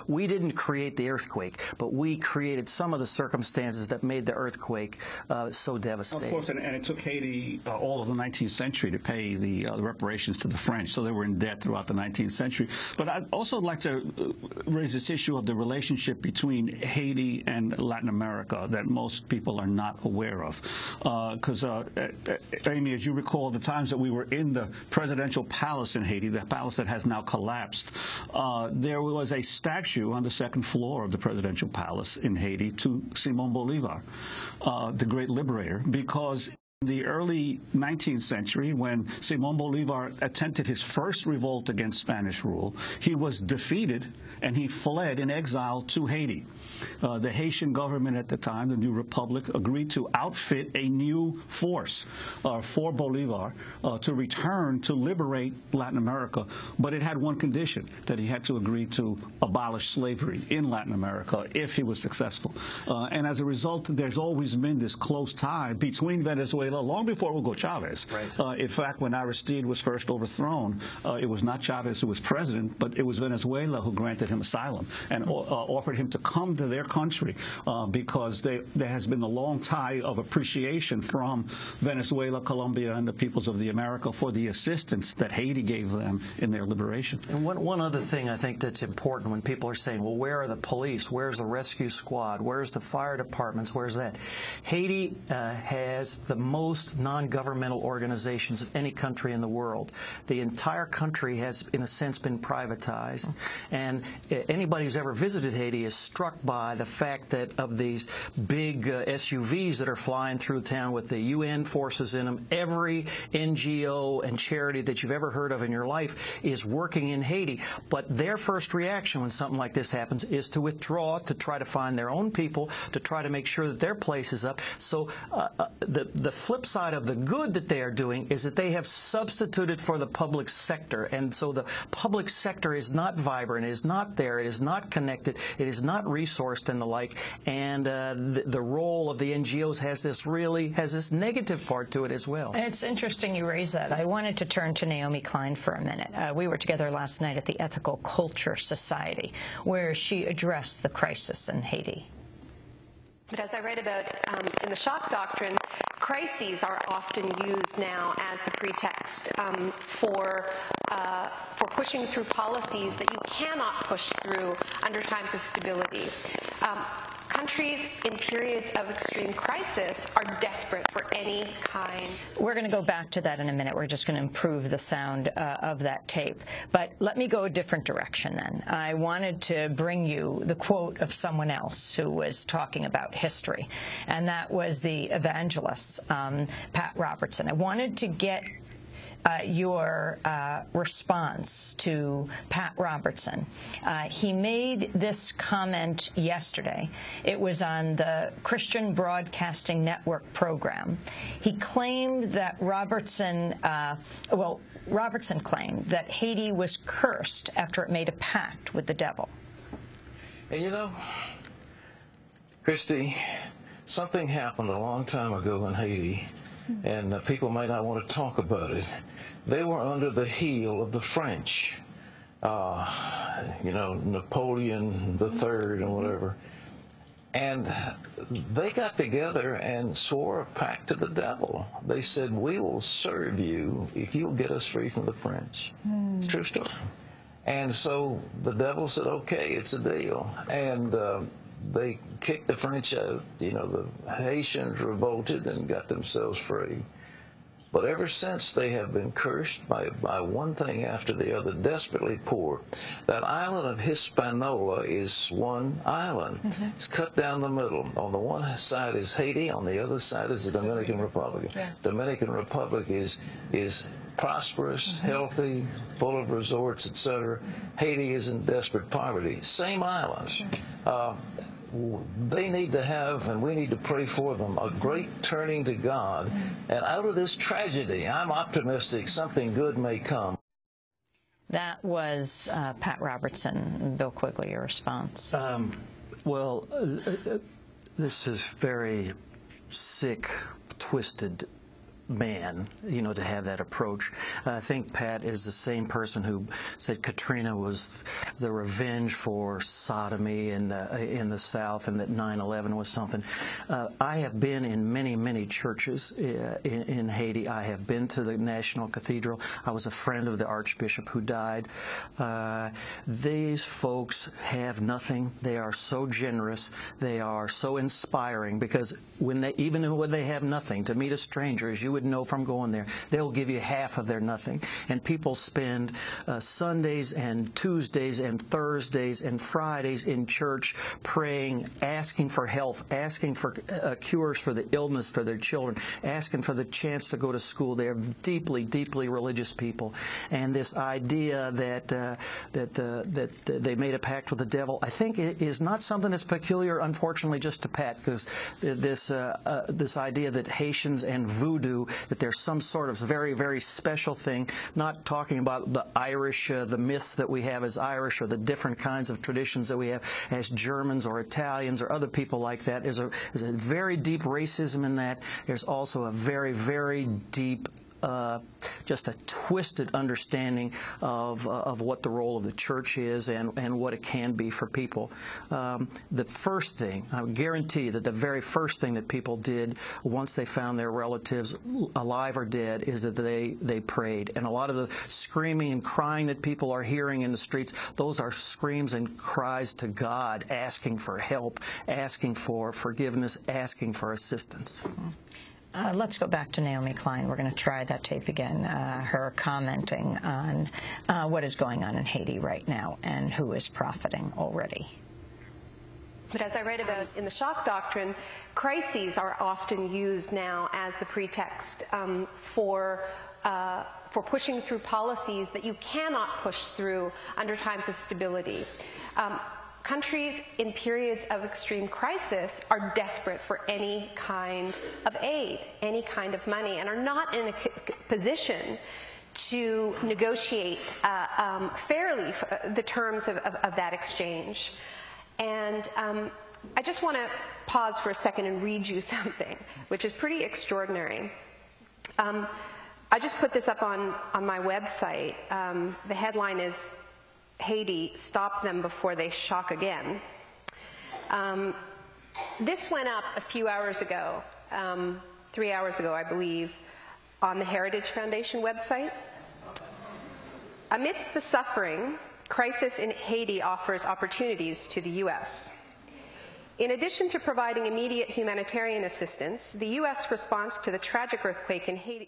we didn't create the earthquake, but we created some of the circumstances that made the earthquake so devastating. Of course, and it took Haiti all of the 19th century to pay the reparations to the French, so they were in debt throughout the 19th century. But I'd also like to raise this issue of the relationship between Haiti and Latin America that most people are not aware of. Because, Amy, as you recall, the times that we were in the presidential palace in Haiti, the palace that has now collapsed, there was a statue on the second floor of the presidential palace in Haiti to Simón Bolívar, the great liberator, because in the early 19th century, when Simón Bolívar attempted his first revolt against Spanish rule, he was defeated and he fled in exile to Haiti. The Haitian government at the time, the new republic, agreed to outfit a new force for Bolívar to return to liberate Latin America, but it had one condition, that he had to agree to abolish slavery in Latin America if he was successful. And as a result, there's always been this close tie between Venezuela long before Hugo Chavez. Right. In fact, when Aristide was first overthrown, it was not Chavez who was president, but it was Venezuela who granted him asylum and offered him to come to their country because there has been a long tie of appreciation from Venezuela, Colombia, and the peoples of the America for the assistance that Haiti gave them in their liberation. And one other thing I think that's important when people are saying, well, where are the police? Where's the rescue squad? Where's the fire departments? Where's that? Haiti has the most non-governmental organizations of any country in the world. The entire country has, in a sense, been privatized. And anybody who's ever visited Haiti is struck by the fact that of these big SUVs that are flying through town with the UN forces in them, every NGO and charity that you've ever heard of in your life is working in Haiti. But their first reaction when something like this happens is to withdraw, to try to find their own people, to try to make sure that their place is up. So the flip side of the good that they are doing is that they have substituted for the public sector. And so the public sector is not vibrant, it is not there, it is not connected, it is not resourced and the like. And the role of the NGOs has this negative part to it as well. And it's interesting you raise that. I wanted to turn to Naomi Klein for a minute. We were together last night at the Ethical Culture Society, where she addressed the crisis in Haiti. But as I write about in the shock doctrine, crises are often used now as the pretext for pushing through policies that you cannot push through under times of stability. Countries in periods of extreme crisis are desperate for any kind. We're going to go back to that in a minute. We're just going to improve the sound of that tape. But let me go a different direction then. I wanted to bring you the quote of someone else who was talking about history, and that was the evangelist, Pat Robertson. I wanted to get your response to Pat Robertson. He made this comment yesterday. It was on the Christian Broadcasting Network program. He claimed that Robertson claimed that Haiti was cursed after it made a pact with the devil. And you know, Christy, something happened a long time ago in Haiti, and people may not want to talk about it. They were under the heel of the French, Napoleon III and whatever. And they got together and swore a pact to the devil. They said, we will serve you if you'll get us free from the French. True story. And so the devil said, okay, it's a deal. And they kicked the French out. The Haitians revolted and got themselves free. But ever since, they have been cursed by one thing after the other, desperately poor. That island of Hispaniola is one island. It's cut down the middle. On the one side is Haiti, on the other side is the Dominican Republic. Dominican Republic is prosperous, healthy, full of resorts, etc. Haiti is in desperate poverty. Same islands. They need to have, and we need to pray for them, a great turning to God. And out of this tragedy, I'm optimistic something good may come. That was Pat Robertson. Bill Quigley, your response. This is very sick, twisted man, to have that approach. I think Pat is the same person who said Katrina was the revenge for sodomy in the South, and that 9/11 was something. I have been in many, many churches in Haiti. I have been to the National Cathedral. I was a friend of the Archbishop who died. These folks have nothing. They are so generous. They are so inspiring, because even when they have nothing, to meet a stranger, as you would know from going there, they'll give you half of their nothing. And people spend Sundays and Tuesdays and Thursdays and Fridays in church praying, asking for health, asking for cures for the illness for their children, asking for the chance to go to school. They are deeply, deeply religious people. And this idea that they made a pact with the devil, I think it is not something that's peculiar, unfortunately, just to Pat, because this idea that Haitians and voodoo, that there's some sort of very, very special thing, not talking about the Irish, the myths that we have as Irish, or the different kinds of traditions that we have as Germans or Italians or other people like that. There's a very deep racism in that. There's also a very, very deep just a twisted understanding of what the role of the church is and what it can be for people. The first thing, I guarantee that the very first thing that people did once they found their relatives alive or dead is that they prayed. And a lot of the screaming and crying that people are hearing in the streets, those are screams and cries to God, asking for help, asking for forgiveness, asking for assistance. Let's go back to Naomi Klein. We're going to try that tape again, her commenting on what is going on in Haiti right now and who is profiting already. But as I read about in the shock doctrine, crises are often used now as the pretext for pushing through policies that you cannot push through under times of stability. Countries in periods of extreme crisis are desperate for any kind of aid, any kind of money, and are not in a position to negotiate fairly the terms of that exchange. And I just want to pause for a second and read you something, which is pretty extraordinary. I just put this up on my website. The headline is, Haiti, stop them before they shock again. This went up a few hours ago, 3 hours ago, I believe, on the Heritage Foundation website. Amidst the suffering, crisis in Haiti offers opportunities to the U.S. In addition to providing immediate humanitarian assistance, the U.S. response to the tragic earthquake in Haiti